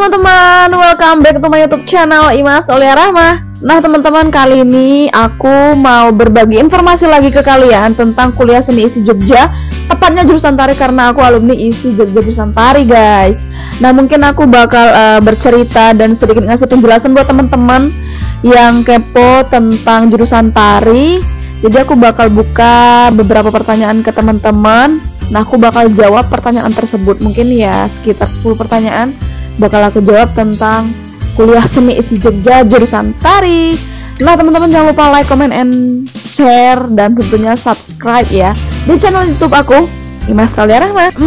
teman-teman, welcome back to my YouTube channel Imas Aulia Rahmah. Nah teman-teman, kali ini aku mau berbagi informasi lagi ke kalian tentang kuliah seni ISI Jogja, tepatnya jurusan tari karena aku alumni ISI Jogja jurusan tari guys. Nah mungkin aku bakal bercerita dan sedikit ngasih penjelasan buat teman-teman yang kepo tentang jurusan tari. Jadi aku bakal buka beberapa pertanyaan ke teman-teman. Nah aku bakal jawab pertanyaan tersebut, mungkin ya sekitar 10 pertanyaan bakal aku jawab tentang kuliah seni ISI Jogja jurusan tari. Nah teman-teman jangan lupa like, comment, and share, dan tentunya subscribe ya di channel YouTube aku Imas Aulia Rahmah.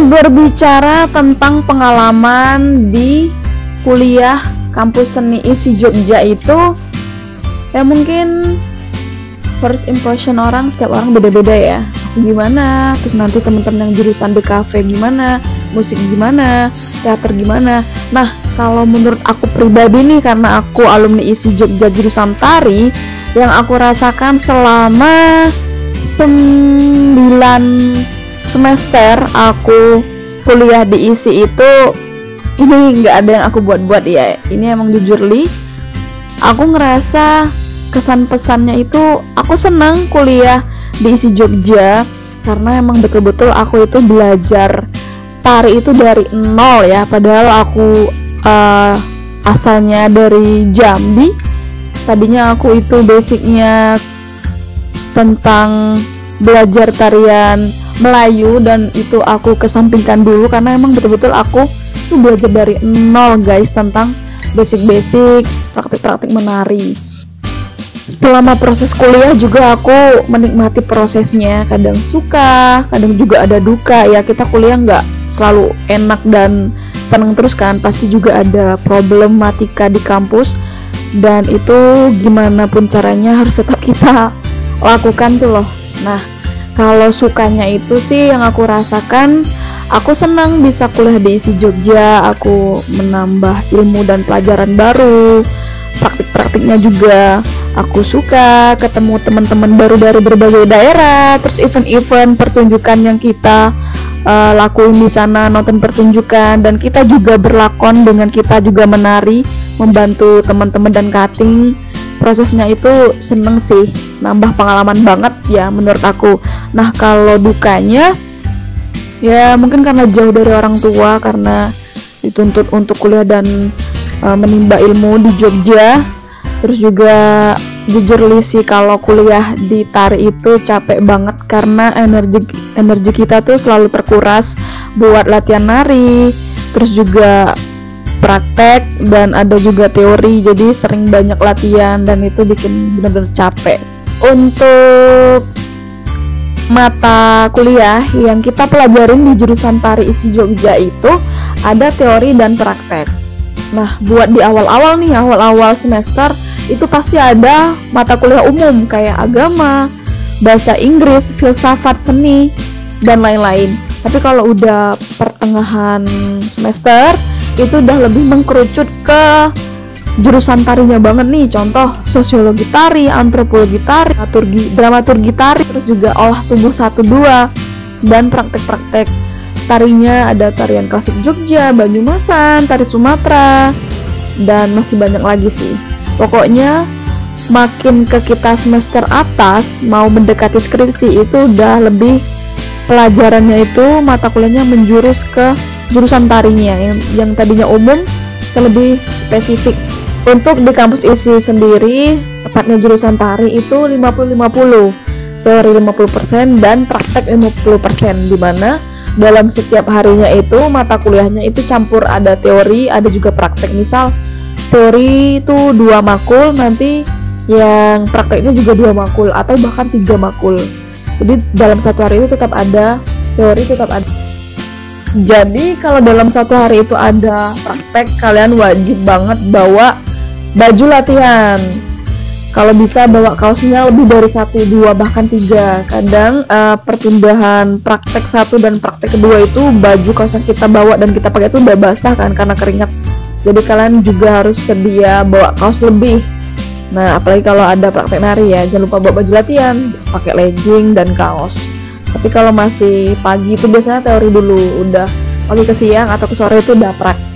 Berbicara tentang pengalaman di kuliah kampus seni ISI Jogja itu ya mungkin first impression orang, setiap orang beda-beda ya. Gimana, terus nanti teman-teman yang jurusan DKV gimana, musik gimana, teater gimana. Nah kalau menurut aku pribadi nih, karena aku alumni ISI Jogja jurusan tari, yang aku rasakan selama 9 semester aku kuliah di ISI itu, ini nggak ada yang aku buat-buat ya, ini emang jujur li, aku ngerasa kesan pesannya itu aku senang kuliah di ISI Jogja karena emang betul-betul aku itu belajar tari itu dari nol ya, padahal aku asalnya dari Jambi. Tadinya aku itu basicnya tentang belajar tarian Melayu, dan itu aku kesampingkan dulu karena emang betul-betul aku tuh belajar dari nol guys, tentang basic-basic, praktik-praktik menari. Selama proses kuliah juga aku menikmati prosesnya, kadang suka, kadang juga ada duka ya. Kita kuliah nggak selalu enak dan seneng terus kan, pasti juga ada problematika di kampus, dan itu gimana pun caranya harus tetap kita lakukan tuh loh. Nah kalau sukanya itu sih yang aku rasakan, aku senang bisa kuliah di ISI Jogja, aku menambah ilmu dan pelajaran baru, praktik-praktiknya juga aku suka, ketemu teman-teman baru dari berbagai daerah, terus event-event pertunjukan yang kita lakuin di sana, nonton pertunjukan, dan kita juga berlakon dengan kita juga menari, membantu teman-teman dan cutting. Prosesnya itu seneng sih, nambah pengalaman banget ya menurut aku. Nah kalau dukanya ya mungkin karena jauh dari orang tua, karena dituntut untuk kuliah dan menimba ilmu di Jogja. Terus juga jujur li sih, kalau kuliah di tari itu capek banget karena energi kita tuh selalu terkuras buat latihan nari, terus juga praktek, dan ada juga teori, jadi sering banyak latihan dan itu bikin bener-bener capek. Untuk mata kuliah yang kita pelajarin di jurusan tari ISI Jogja itu ada teori dan praktek. Nah buat di awal-awal nih, awal-awal semester itu pasti ada mata kuliah umum kayak agama, bahasa Inggris, filsafat, seni, dan lain-lain. Tapi kalau udah pertengahan semester itu udah lebih mengkerucut ke jurusan tarinya banget nih. Contoh sosiologi tari, antropologi tari, dramaturgi tari, terus juga olah tubuh 1-2, dan praktek-praktek tarinya ada tarian klasik Jogja, Banyumasan, tari Sumatera, dan masih banyak lagi sih. Pokoknya makin ke kita semester atas mau mendekati skripsi itu udah lebih pelajarannya itu, mata kuliahnya menjurus ke jurusan tarinya yang tadinya umum ke lebih spesifik. Untuk di kampus ISI sendiri, tepatnya jurusan tari itu 50-50, teori 50% dan praktek 50%, dimana dalam setiap harinya itu mata kuliahnya itu campur, ada teori, ada juga praktek. Misal teori itu 2 makul, nanti yang prakteknya juga 2 makul atau bahkan 3 makul. Jadi dalam satu hari itu tetap ada teori, tetap ada. Jadi kalau dalam satu hari itu ada praktek, kalian wajib banget bawa baju latihan. Kalau bisa bawa kaosnya lebih dari 1, 2, bahkan 3. Kadang perpindahan praktek 1 dan praktek kedua itu baju kaos yang kita bawa dan kita pakai itu udah basah kan karena keringat. Jadi kalian juga harus sedia bawa kaos lebih. Nah apalagi kalau ada praktek nari ya, jangan lupa bawa baju latihan, pakai legging dan kaos. Tapi kalau masih pagi itu biasanya teori dulu, udah pagi ke siang atau ke sore itu udah praktek.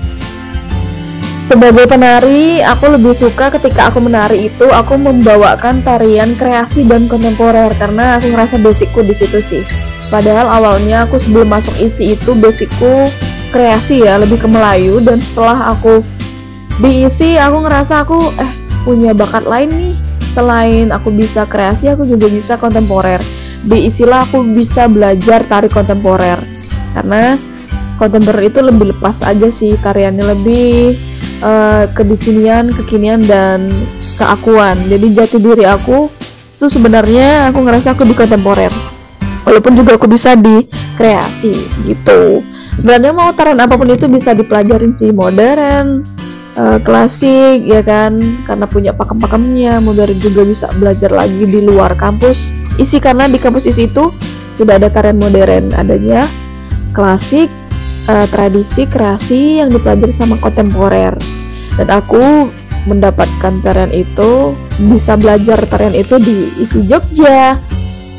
Sebagai penari, aku lebih suka ketika aku menari itu aku membawakan tarian kreasi dan kontemporer karena aku ngerasa basicku di situ sih. Padahal awalnya aku sebelum masuk isi itu basicku kreasi ya, lebih ke Melayu, dan setelah aku diisi aku ngerasa aku punya bakat lain nih. Selain aku bisa kreasi, aku juga bisa kontemporer. Diisilah aku bisa belajar tari kontemporer karena kontemporer itu lebih lepas aja sih, tariannya lebih kedisinian, kekinian, dan keakuan. Jadi jati diri aku tuh sebenarnya aku ngerasa aku di kontemporer, walaupun juga aku bisa di kreasi gitu. Sebenarnya mau tarian apapun itu bisa dipelajarin sih, modern, klasik ya kan, karena punya pakem-pakemnya. Modern juga bisa belajar lagi di luar kampus isi, karena di kampus isi itu tidak ada tarian modern, adanya klasik, tradisi, kreasi yang dipelajari sama kontemporer. Dan aku mendapatkan tarian itu, bisa belajar tarian itu di isi Jogja,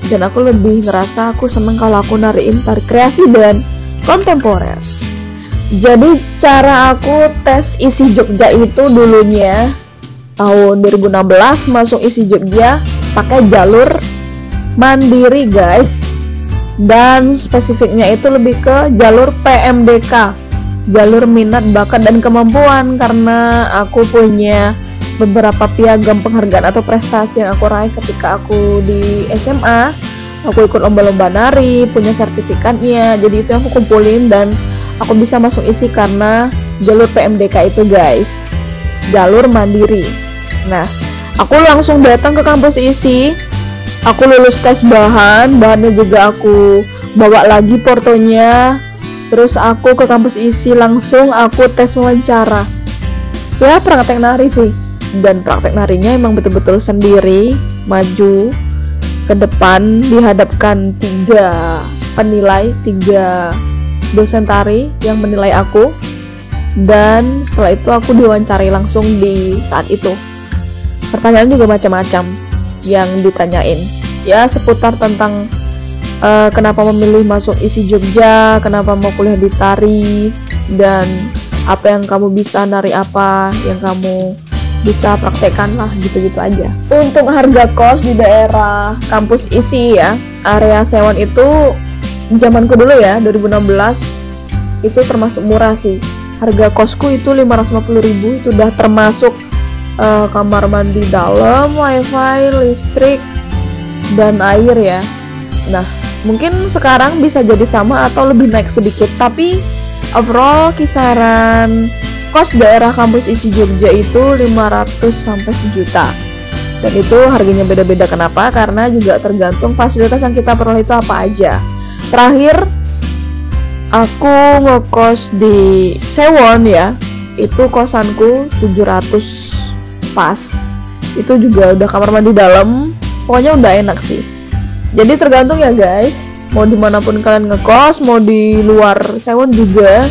dan aku lebih ngerasa aku seneng kalau aku nariin tari kreasi dan kontemporer. Jadi cara aku tes isi Jogja itu dulunya tahun 2016 masuk isi Jogja pakai jalur mandiri guys, dan spesifiknya itu lebih ke jalur PMDK, jalur minat bakat dan kemampuan, karena aku punya beberapa piagam penghargaan atau prestasi yang aku raih ketika aku di SMA. Aku ikut lomba-lomba nari, punya sertifikatnya, jadi itu yang aku kumpulin dan aku bisa masuk isi karena jalur PMDK itu guys, jalur mandiri. Nah, aku langsung datang ke kampus isi. Aku lulus tes bahannya juga aku bawa lagi portonya. Terus aku ke kampus isi, langsung aku tes wawancara. Ya praktek nari sih, dan praktek narinya emang betul-betul sendiri, maju ke depan, dihadapkan 3 penilai, 3 dosen tari yang menilai aku. Dan setelah itu aku diwawancari langsung di saat itu. Pertanyaan juga macam-macam yang ditanyain, ya seputar tentang kenapa memilih masuk isi Jogja, kenapa mau kuliah di tari, dan apa yang kamu bisa nari, apa yang kamu bisa praktekkan lah, gitu-gitu aja. Untuk harga kos di daerah kampus isi ya, area Sewon itu zamanku dulu ya 2016 itu termasuk murah sih. Harga kosku itu 550.000, itu udah termasuk kamar mandi dalam, wifi, listrik, dan air ya. Nah, mungkin sekarang bisa jadi sama atau lebih naik sedikit, tapi overall kisaran kos daerah kampus isi Jogja itu 500 sampai 1 juta. Dan itu harganya beda-beda. Kenapa? Karena juga tergantung fasilitas yang kita peroleh itu apa aja. Terakhir aku ngekos di Sewon ya, itu kosanku 700 pas. Itu juga udah kamar mandi dalam, pokoknya udah enak sih. Jadi tergantung ya guys, mau dimanapun kalian ngekos, mau di luar Sewon juga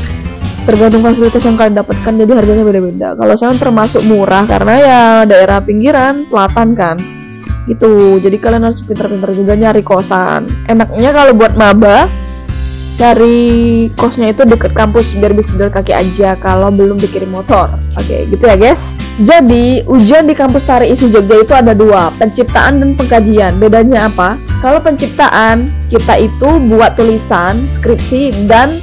tergantung fasilitas yang kalian dapatkan, jadi harganya beda-beda. Kalau Sewon termasuk murah karena ya daerah pinggiran selatan kan gitu, jadi kalian harus pintar-pintar juga nyari kosan. Enaknya kalau buat maba, cari kosnya itu deket kampus biar bisa jalan kaki aja kalau belum dikirim motor. Oke, gitu ya guys. Jadi ujian di kampus tari isi Jogja itu ada 2, penciptaan dan pengkajian. Bedanya apa? Kalau penciptaan, kita itu buat tulisan, skripsi, dan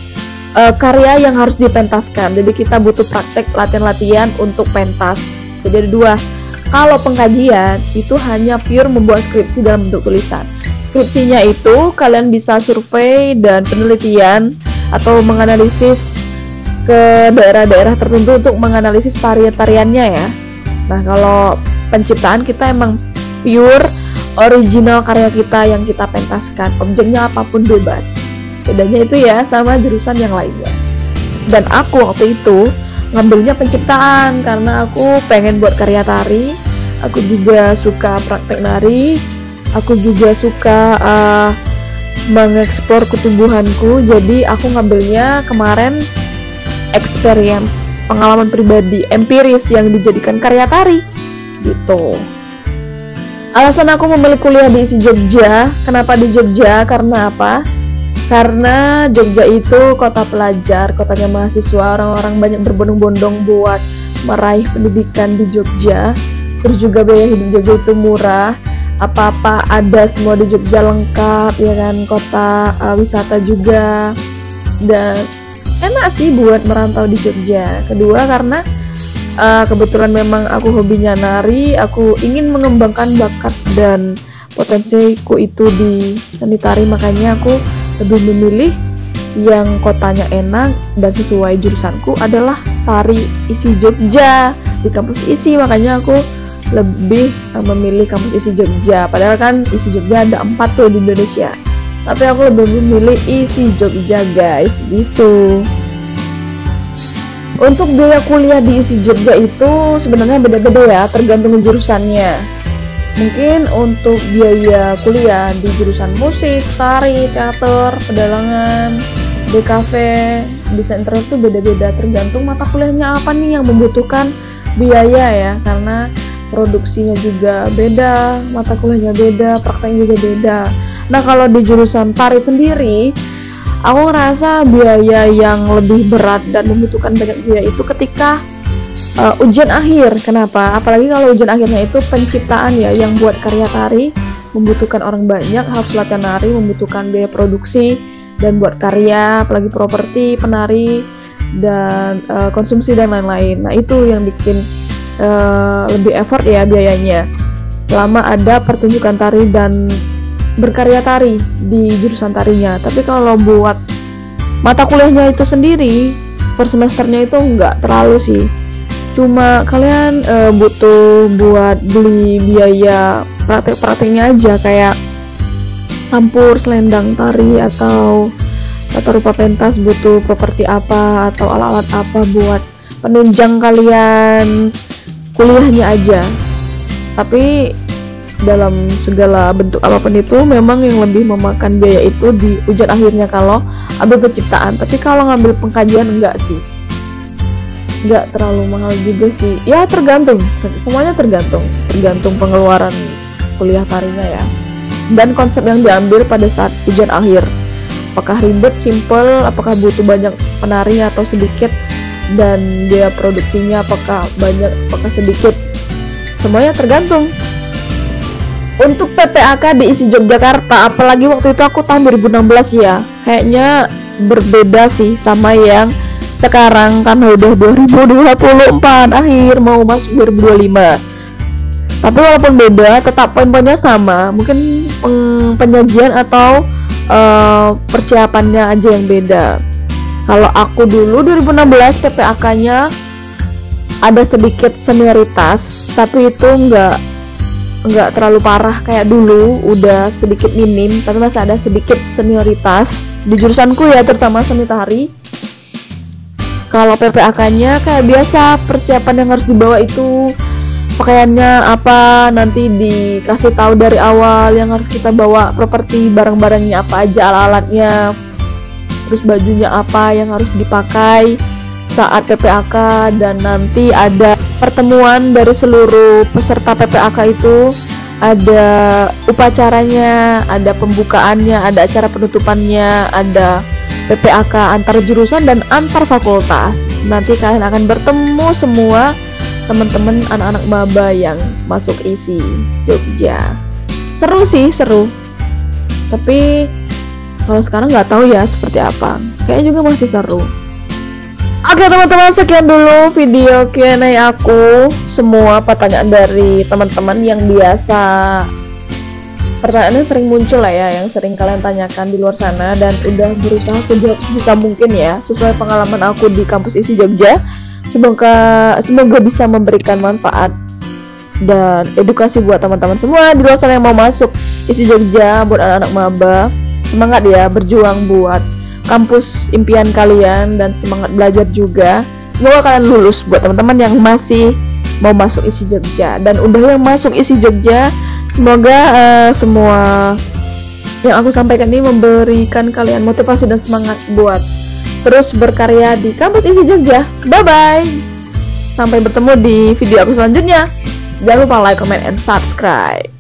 karya yang harus dipentaskan. Jadi kita butuh praktek latihan-latihan untuk pentas. Jadi ada 2. Kalau pengkajian itu hanya pure membuat skripsi dalam bentuk tulisan. Skripsinya itu kalian bisa survei dan penelitian atau menganalisis ke daerah-daerah tertentu untuk menganalisis tarian-tariannya ya. Nah, kalau penciptaan kita emang pure original karya kita yang kita pentaskan, objeknya apapun bebas. Bedanya itu ya sama jurusan yang lainnya. Dan aku waktu itu ngambilnya penciptaan karena aku pengen buat karya tari. Aku juga suka praktek nari, aku juga suka mengeksplor ketubuhanku. Jadi aku ngambilnya kemarin experience, pengalaman pribadi, empiris yang dijadikan karya tari gitu. Alasan aku memilih kuliah di isi Jogja, kenapa di Jogja? Karena apa? Karena Jogja itu kota pelajar, kotanya mahasiswa, orang-orang banyak berbondong-bondong buat meraih pendidikan di Jogja, terus juga biaya hidup Jogja itu murah, apa-apa ada semua di Jogja lengkap ya kan, kota wisata juga, dan enak sih buat merantau di Jogja. Kedua karena kebetulan memang aku hobinya nari, aku ingin mengembangkan bakat dan potensiku itu di seni tari, makanya aku lebih memilih yang kotanya enak dan sesuai jurusanku adalah tari ISI Jogja di kampus ISI. Makanya aku lebih memilih kampus ISI Jogja, padahal kan ISI Jogja ada 4 tuh di Indonesia, tapi aku lebih memilih ISI Jogja guys, gitu. Untuk biaya kuliah di ISI Jogja itu sebenarnya beda-beda ya, tergantung jurusannya. Mungkin untuk biaya kuliah di jurusan musik, tari, teater, pedalangan, DKV, desain interior itu beda-beda, tergantung mata kuliahnya apa nih yang membutuhkan biaya ya, karena produksinya juga beda, mata kuliahnya beda, prakteknya juga beda. Nah kalau di jurusan tari sendiri, aku ngerasa biaya yang lebih berat dan membutuhkan banyak biaya itu ketika ujian akhir. Kenapa? Apalagi kalau ujian akhirnya itu penciptaan ya, yang buat karya tari membutuhkan orang banyak, harus latihan nari, membutuhkan biaya produksi dan buat karya, apalagi properti, penari, dan konsumsi dan lain-lain. Nah itu yang bikin lebih effort ya biayanya selama ada pertunjukan tari dan berkarya tari di jurusan tarinya. Tapi kalau buat mata kuliahnya itu sendiri per semesternya itu nggak terlalu sih, cuma kalian butuh buat beli biaya praktek-prakteknya aja, kayak sampur selendang tari atau tata rupa pentas butuh properti apa atau alat-alat apa buat penunjang kalian kuliahnya aja. Tapi dalam segala bentuk apapun itu memang yang lebih memakan biaya itu di ujian akhirnya kalau ambil penciptaan. Tapi kalau ngambil pengkajian enggak sih, enggak terlalu mahal juga sih ya, tergantung, semuanya tergantung pengeluaran kuliah tarinya ya, dan konsep yang diambil pada saat ujian akhir. Apakah ribet, simple, apakah butuh banyak penari atau sedikit, dan biaya produksinya apakah banyak, apakah sedikit, semuanya tergantung. Untuk PPAK di ISI Yogyakarta, apalagi waktu itu aku tahun 2016 ya, kayaknya berbeda sih sama yang sekarang, kan udah 2024 akhir mau masuk 2025. Tapi walaupun beda, tetap poin-poinnya sama, mungkin penyajian atau persiapannya aja yang beda. Kalau aku dulu 2016 PPAK-nya ada sedikit senioritas, tapi itu enggak terlalu parah kayak dulu, udah sedikit minim, tapi masih ada sedikit senioritas di jurusanku ya, terutama seni tari. Kalau PPAK-nya kayak biasa, persiapan yang harus dibawa itu pakaiannya apa, nanti dikasih tahu dari awal yang harus kita bawa, properti barang-barangnya apa aja, alat-alatnya, terus bajunya apa yang harus dipakai saat PPAK, dan nanti ada pertemuan dari seluruh peserta PPAK itu, ada upacaranya, ada pembukaannya, ada acara penutupannya, ada PPAK antar jurusan dan antar fakultas. Nanti kalian akan bertemu semua teman-teman anak-anak maba yang masuk ISI Jogja. Seru sih, seru. Tapi kalau sekarang nggak tahu ya seperti apa. Kayaknya juga masih seru. Oke teman-teman, sekian dulu video Q&A aku. Semua pertanyaan dari teman-teman yang biasa, pertanyaannya sering muncul lah ya, yang sering kalian tanyakan di luar sana, dan udah berusaha aku jawab sebisa mungkin ya, sesuai pengalaman aku di kampus ISI Jogja. Semoga bisa memberikan manfaat dan edukasi buat teman-teman semua di luar sana yang mau masuk ISI Jogja, buat anak-anak maba. Semangat ya berjuang buat kampus impian kalian, dan semangat belajar juga. Semoga kalian lulus buat teman-teman yang masih mau masuk ISI Jogja, dan udah yang masuk ISI Jogja, semoga semua yang aku sampaikan ini memberikan kalian motivasi dan semangat buat terus berkarya di kampus ISI Jogja. Bye bye, sampai bertemu di video aku selanjutnya. Jangan lupa like, comment, and subscribe.